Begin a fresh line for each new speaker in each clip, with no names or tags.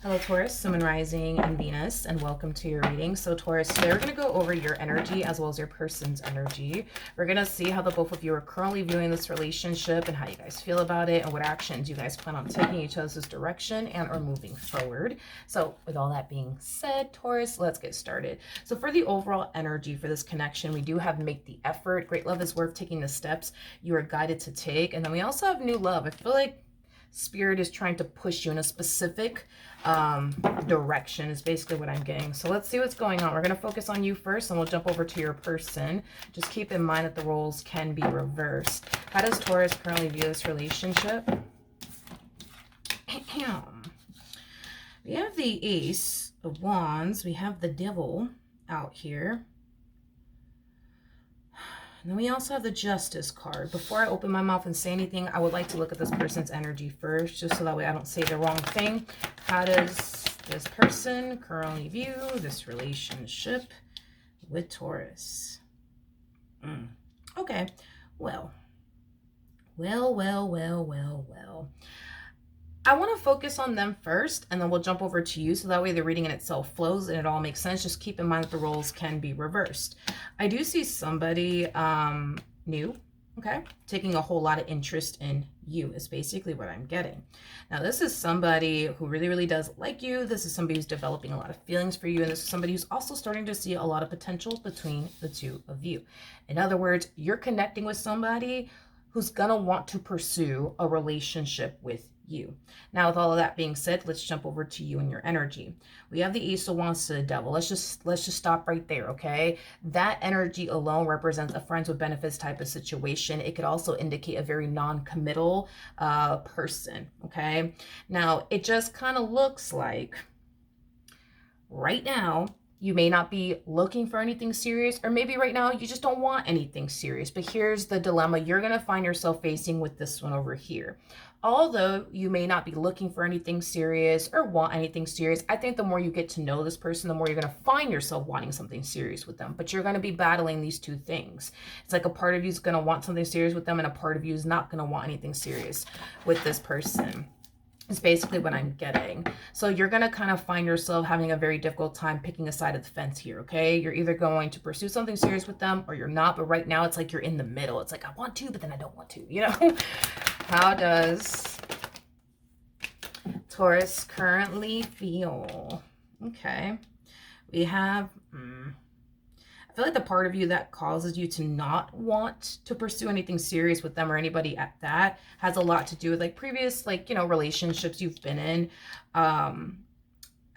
Hello, Taurus, Sun, Moon, Rising, and Venus, and welcome to your reading. So, Taurus, today we're going to go over your energy as well as your person's energy. We're going to see how the both of you are currently viewing this relationship and how you guys feel about it and what actions you guys plan on taking each other's direction and or moving forward. So, with all that being said, Taurus, let's get started. So, for the overall energy for this connection, we do have make the effort. Great love is worth taking the steps you are guided to take. And then we also have new love. I feel like Spirit is trying to push you in a specific direction is basically what I'm getting. So let's see what's going on. We're going to focus on you first and we'll jump over to your person. Just keep in mind that the roles can be reversed. How does Taurus currently view this relationship? We have the Ace of Wands. We have the Devil out here. And then we also have the Justice card. Before I open my mouth and say anything, I would like to look at this person's energy first, just so that way I don't say the wrong thing. How does this person currently view this relationship with Taurus? Okay, well. I want to focus on them first, and then we'll jump over to you, so that way the reading in itself flows and it all makes sense. Just keep in mind that the roles can be reversed. I do see somebody new, okay, taking a whole lot of interest in you is basically what I'm getting. Now, this is somebody who really does like you. This is somebody who's developing a lot of feelings for you, and this is somebody who's also starting to see a lot of potential between the two of you. In other words, you're connecting with somebody who's gonna want to pursue a relationship with you. Now, with all of that being said, let's jump over to you and your energy. We have the Ace of Wands to the Devil. Let's just stop right there, okay? That energy alone represents a friends with benefits type of situation. It could also indicate a very non-committal person, okay? Now, it just kind of looks like right now you may not be looking for anything serious, or maybe right now you just don't want anything serious. But here's the dilemma you're going to find yourself facing with this one over here. Although you may not be looking for anything serious or want anything serious, I think the more you get to know this person, the more you're going to find yourself wanting something serious with them. But you're going to be battling these two things. It's like a part of you is going to want something serious with them, and a part of you is not going to want anything serious with this person. Is basically what I'm getting. So you're going to kind of find yourself having a very difficult time picking a side of the fence here, okay? You're either going to pursue something serious with them or you're not, but right now it's like you're in the middle. It's like, I want to, but then I don't want to, you know? How does Taurus currently feel? Okay. We have... I feel like the part of you that causes you to not want to pursue anything serious with them or anybody at that has a lot to do with like previous, like, you know, relationships you've been in.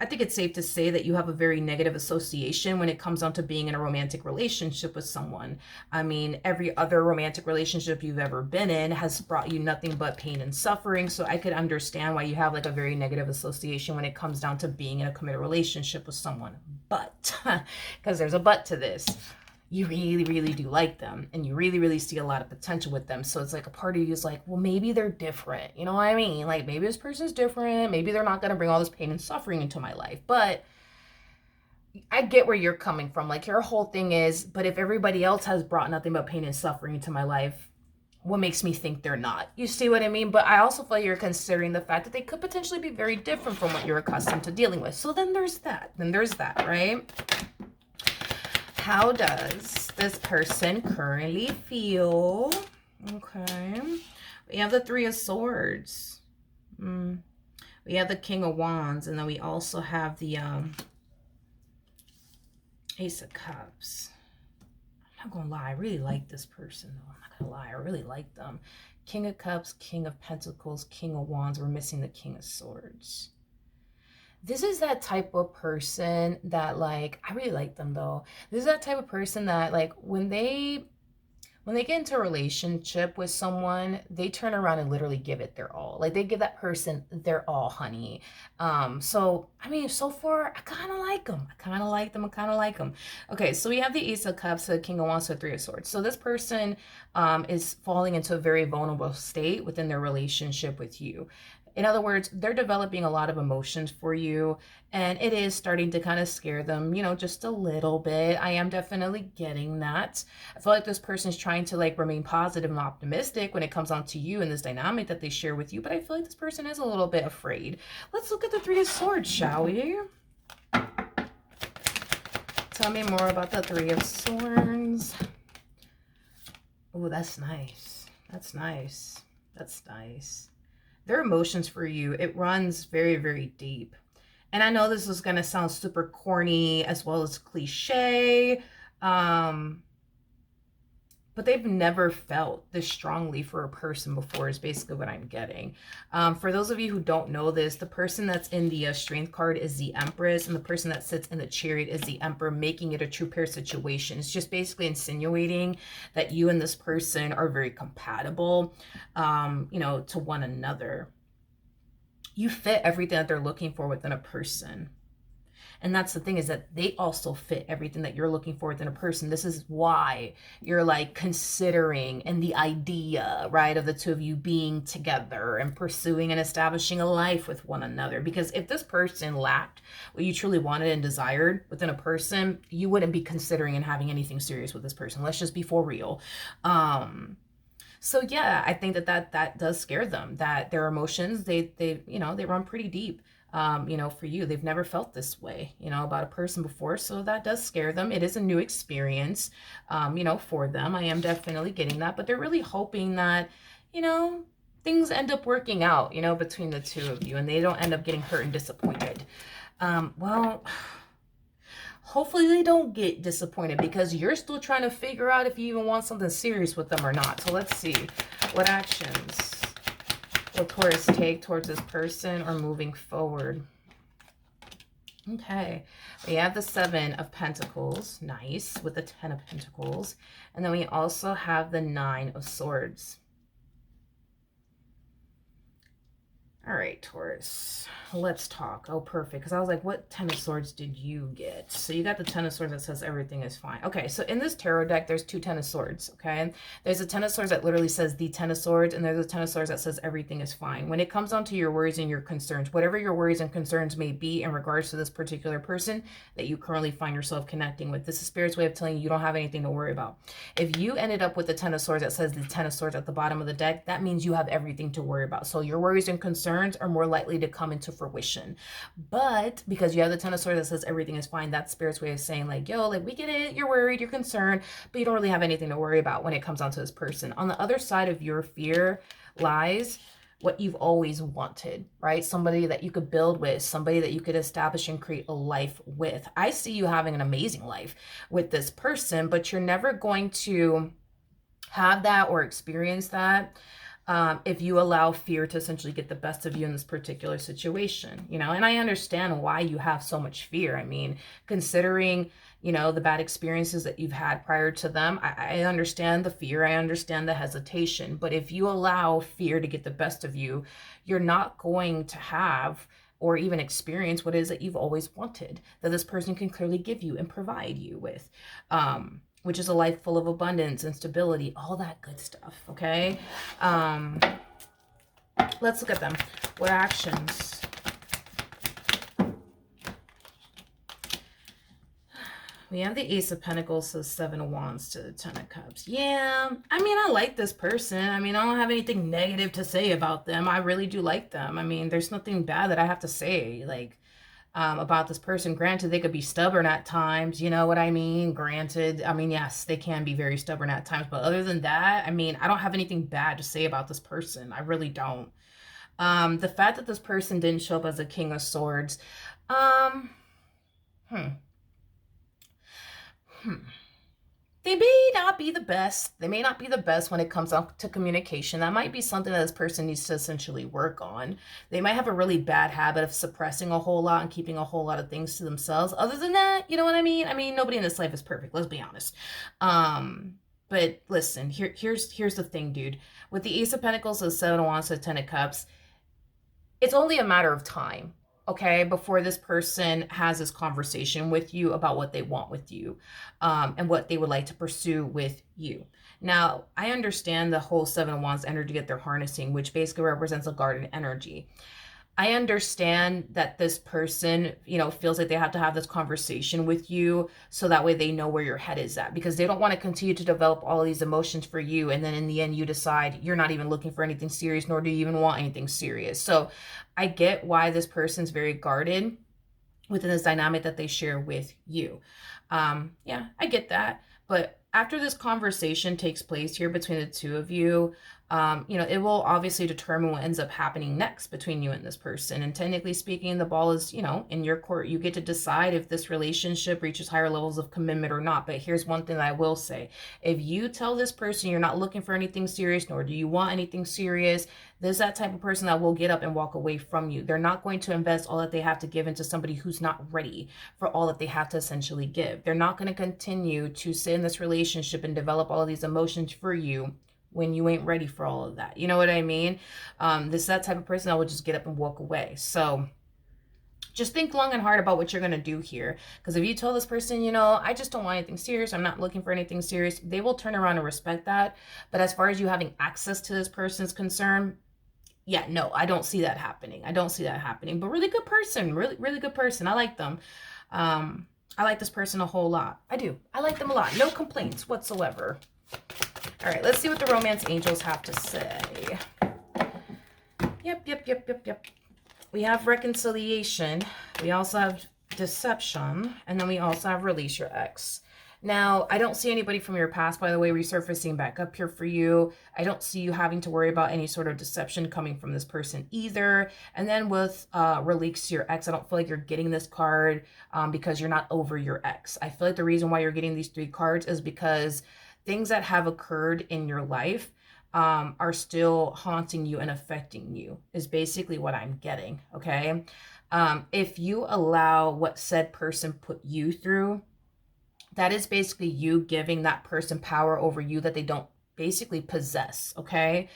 I think it's safe to say that you have a very negative association when it comes down to being in a romantic relationship with someone. I mean, every other romantic relationship you've ever been in has brought you nothing but pain and suffering. So I could understand why you have like a very negative association when it comes down to being in a committed relationship with someone. But, because there's a but to this, you really do like them, and you really see a lot of potential with them. So it's like a part of you is like, well, maybe they're different. You know what I mean? Like, maybe this person's different. Maybe they're not going to bring all this pain and suffering into my life. But I get where you're coming from. Like, your whole thing is, but if everybody else has brought nothing but pain and suffering into my life, what makes me think they're not? You see what I mean? But I also feel like you're considering the fact that they could potentially be very different from what you're accustomed to dealing with. So then there's that. Right? How does this person currently feel? Okay. We have the Three of Swords. We have the King of Wands. And then we also have the Ace of Cups. I'm not going to lie. I really like this person, though. I'm not going to lie. I really like them. King of Cups, King of Pentacles, King of Wands. We're missing the King of Swords. This is that type of person that, like, I really like them though. This is that type of person that, like, when they get into a relationship with someone, they turn around and literally give it their all. Like, they give that person their all, honey. So, I mean, so far, I kind of like them. Okay, so we have the Ace of Cups, the King of Wands, the Three of Swords. So this person is falling into a very vulnerable state within their relationship with you. In other words, they're developing a lot of emotions for you, and it is starting to kind of scare them, you know, just a little bit. I am definitely getting that. I feel like this person's trying to like remain positive and optimistic when it comes on to you and this dynamic that they share with you, but I feel like this person is a little bit afraid. Let's look at the Three of Swords, shall we? Tell me more about the Three of Swords. Oh, that's nice. That's nice. That's nice. Their emotions for you, it runs very, very deep. And I know this is going to sound super corny as well as cliche, but they've never felt this strongly for a person before is basically what I'm getting. For those of you who don't know this, the person that's in the Strength card is the Empress, and the person that sits in the Chariot is the Emperor, making it a true pair situation. It's just basically insinuating that you and this person are very compatible, you know, to one another. You fit everything that they're looking for within a person. And that's the thing, is that they also fit everything that you're looking for within a person. This is why you're like considering and the idea, right, of the two of you being together and pursuing and establishing a life with one another. Because if this person lacked what you truly wanted and desired within a person, you wouldn't be considering and having anything serious with this person. Let's just be for real. So yeah, I think that does scare them, that their emotions, they you know, they run pretty deep. You know, for you, they've never felt this way, you know, about a person before. So that does scare them. It is a new experience, you know, for them. I am definitely getting that, but they're really hoping that, you know, things end up working out, you know, between the two of you, and they don't end up getting hurt and disappointed. Well, hopefully they don't get disappointed, because you're still trying to figure out if you even want something serious with them or not. So let's see what actions will Taurus take towards this person or moving forward. Okay, we have the Seven of Pentacles, nice, with the Ten of Pentacles. And then we also have the Nine of Swords. All right, Taurus, let's talk. Oh, perfect. Because I was like, what Ten of Swords did you get? So you got the Ten of Swords that says everything is fine. Okay, so in this tarot deck, there's two Ten of Swords, okay? There's a Ten of Swords that literally says the Ten of Swords, and there's a Ten of Swords that says everything is fine. When it comes down to your worries and your concerns, whatever your worries and concerns may be in regards to this particular person that you currently find yourself connecting with, this is Spirit's way of telling you you don't have anything to worry about. If you ended up with the Ten of Swords that says the Ten of Swords at the bottom of the deck, that means you have everything to worry about. So your worries and concerns are more likely to come into fruition. But because you have the Ten of Swords that says everything is fine, that's Spirit's way of saying like, yo, like, we get it, you're worried, you're concerned, but you don't really have anything to worry about when it comes down to this person. On the other side of your fear lies what you've always wanted, right? Somebody that you could build with, somebody that you could establish and create a life with. I see you having an amazing life with this person, but you're never going to have that or experience that if you allow fear to essentially get the best of you in this particular situation, you know. And I understand why you have so much fear. I mean, considering, you know, the bad experiences that you've had prior to them, I understand the fear, I understand the hesitation. But if you allow fear to get the best of you, you're not going to have or even experience what it is that you've always wanted, that this person can clearly give you and provide you with. Which is a life full of abundance and stability, all that good stuff, okay? Let's look at them. What actions? We have the Ace of Pentacles, so Seven of Wands to the Ten of Cups. Yeah, I mean, I like this person. I mean, I don't have anything negative to say about them. I really do like them. I mean, there's nothing bad that I have to say, like, about this person. Granted, they could be stubborn at times, you know what I mean? Granted, I mean, yes, they can be very stubborn at times, but other than that, I mean, I don't have anything bad to say about this person. I really don't. The fact that this person didn't show up as a King of Swords, they may not be the best. They may not be the best when it comes up to communication. That might be something that this person needs to essentially work on. They might have a really bad habit of suppressing a whole lot and keeping a whole lot of things to themselves. Other than that, you know what I mean? I mean, nobody in this life is perfect. Let's be honest. But listen, here's the thing, dude. With the Ace of Pentacles, the Seven of Wands, the Ten of Cups, it's only a matter of time. okay, before this person has this conversation with you about what they want with you, and what they would like to pursue with you. Now, I understand the whole Seven of Wands energy that they're harnessing, which basically represents a garden energy. I understand that this person, feels like they have to have this conversation with you so that way they know where your head is at, because they don't want to continue to develop all of these emotions for you. And then in the end, you decide you're not even looking for anything serious, nor do you even want anything serious. So I get why this person's very guarded within this dynamic that they share with you. Yeah, I get that. But after this conversation takes place here between the two of you, it will obviously determine what ends up happening next between you and this person. And technically speaking, the ball is, in your court. You get to decide if this relationship reaches higher levels of commitment or not. But here's one thing that I will say. If you tell this person you're not looking for anything serious, nor do you want anything serious, there's that type of person that will get up and walk away from you. They're not going to invest all that they have to give into somebody who's not ready for all that they have to essentially give. They're not going to continue to sit in this relationship and develop all of these emotions for you when you ain't ready for all of that. You know what I mean? This is that type of person that will just get up and walk away. So just think long and hard about what you're going to do here. Because if you tell this person, I just don't want anything serious, I'm not looking for anything serious, they will turn around and respect that. But as far as you having access to this person's concern, yeah, no, I don't see that happening. I don't see that happening. But really good person, really, really good person. I like them. I like this person a whole lot. I do. I like them a lot. No complaints whatsoever. All right, let's see what the romance angels have to say. Yep. We have reconciliation. We also have deception. And then we also have release your ex. Now, I don't see anybody from your past, by the way, resurfacing back up here for you. I don't see you having to worry about any sort of deception coming from this person either. And then with release your ex, I don't feel like you're getting this card because you're not over your ex. I feel like the reason why you're getting these 3 cards is because things that have occurred in your life are still haunting you and affecting you, is basically what I'm getting, okay? If you allow what said person put you through, that is basically you giving that person power over you that they don't basically possess, okay?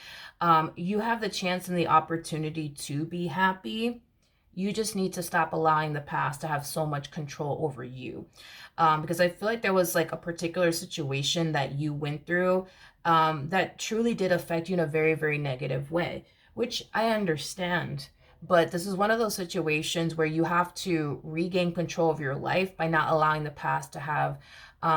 You have the chance and the opportunity to be happy. You just need to stop allowing the past to have so much control over you. Because I feel like there was like a particular situation that you went through that truly did affect you in a very, very negative way, which I understand. But this is one of those situations where you have to regain control of your life by not allowing the past to have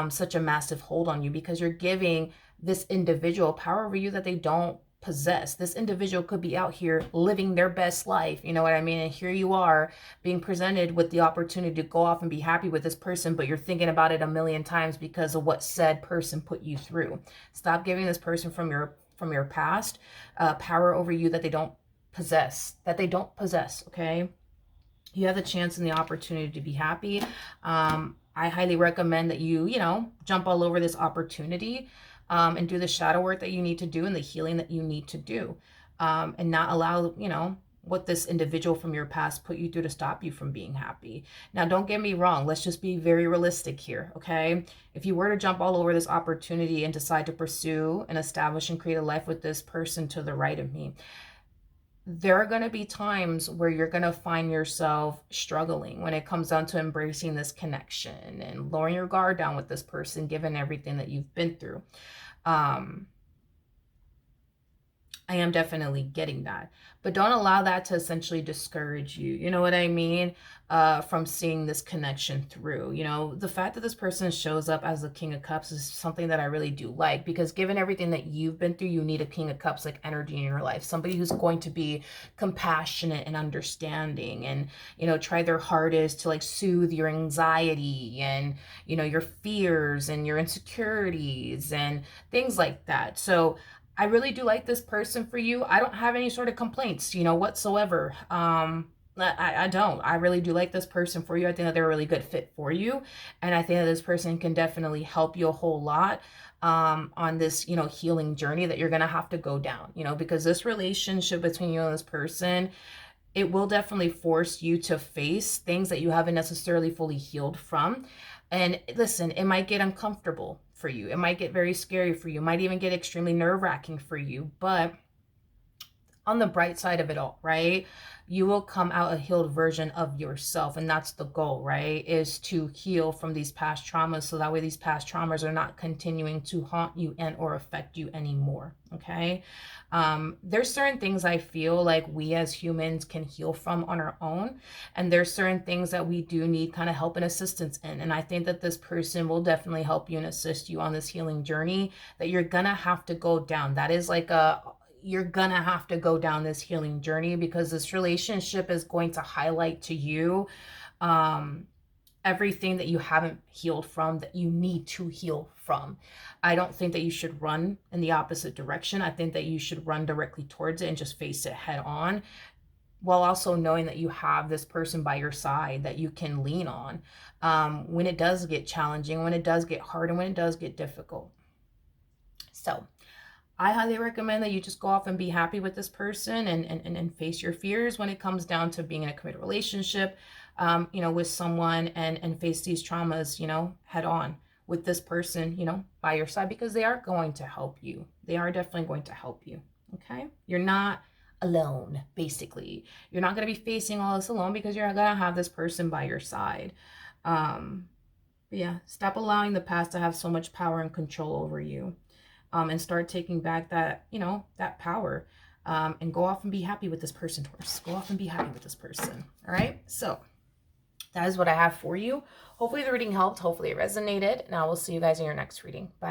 such a massive hold on you, because you're giving this individual power over you that they don't possess. This individual could be out here living their best life, you know what I mean? And here you are being presented with the opportunity to go off and be happy with this person, but you're thinking about it a million times because of what said person put you through. Stop giving this person from your past power over you that they don't possess, okay? You have the chance and the opportunity to be happy. I highly recommend that you jump all over this opportunity and do the shadow work that you need to do and the healing that you need to do, and not allow what this individual from your past put you through to stop you from being happy. Now, don't get me wrong, let's just be very realistic here, okay? If you were to jump all over this opportunity and decide to pursue and establish and create a life with this person to the right of me, there are going to be times where you're going to find yourself struggling when it comes down to embracing this connection and lowering your guard down with this person, given everything that you've been through. I am definitely getting that. But don't allow that to essentially discourage you, you know what I mean, from seeing this connection through. The fact that this person shows up as the King of Cups is something that I really do like, because given everything that you've been through, you need a King of Cups like energy in your life. Somebody who's going to be compassionate and understanding and, try their hardest to like soothe your anxiety and, your fears and your insecurities and things like that. So I really do like this person for you. I don't have any sort of complaints, whatsoever. I don't. I really do like this person for you. I think that they're a really good fit for you. And I think that this person can definitely help you a whole lot on this, healing journey that you're going to have to go down, because this relationship between you and this person, it will definitely force you to face things that you haven't necessarily fully healed from. And listen, it might get uncomfortable for you. It might get very scary for you. It might even get extremely nerve-wracking for you. But on the bright side of it all, right? You will come out a healed version of yourself. And that's the goal, right? Is to heal from these past traumas. So that way these past traumas are not continuing to haunt you and or affect you anymore. Okay. There's certain things I feel like we as humans can heal from on our own. And there's certain things that we do need kind of help and assistance in. And I think that this person will definitely help you and assist you on this healing journey that you're going to have to go down. That is like you're gonna have to go down this healing journey, because this relationship is going to highlight to you everything that you haven't healed from, that you need to heal from. I don't think that you should run in the opposite direction. I think that you should run directly towards it and just face it head on, while also knowing that you have this person by your side that you can lean on when it does get challenging, when it does get hard, and when it does get difficult. So I highly recommend that you just go off and be happy with this person and face your fears when it comes down to being in a committed relationship, with someone, and face these traumas, head on with this person, by your side, because they are going to help you. They are definitely going to help you. Okay. You're not alone, basically. You're not going to be facing all this alone, because you're going to have this person by your side. Yeah, stop allowing the past to have so much power and control over you. And start taking back that, that power, and go off and be happy with this person, Taurus. Go off and be happy with this person. All right. So that is what I have for you. Hopefully the reading helped. Hopefully it resonated. And I will see you guys in your next reading. Bye.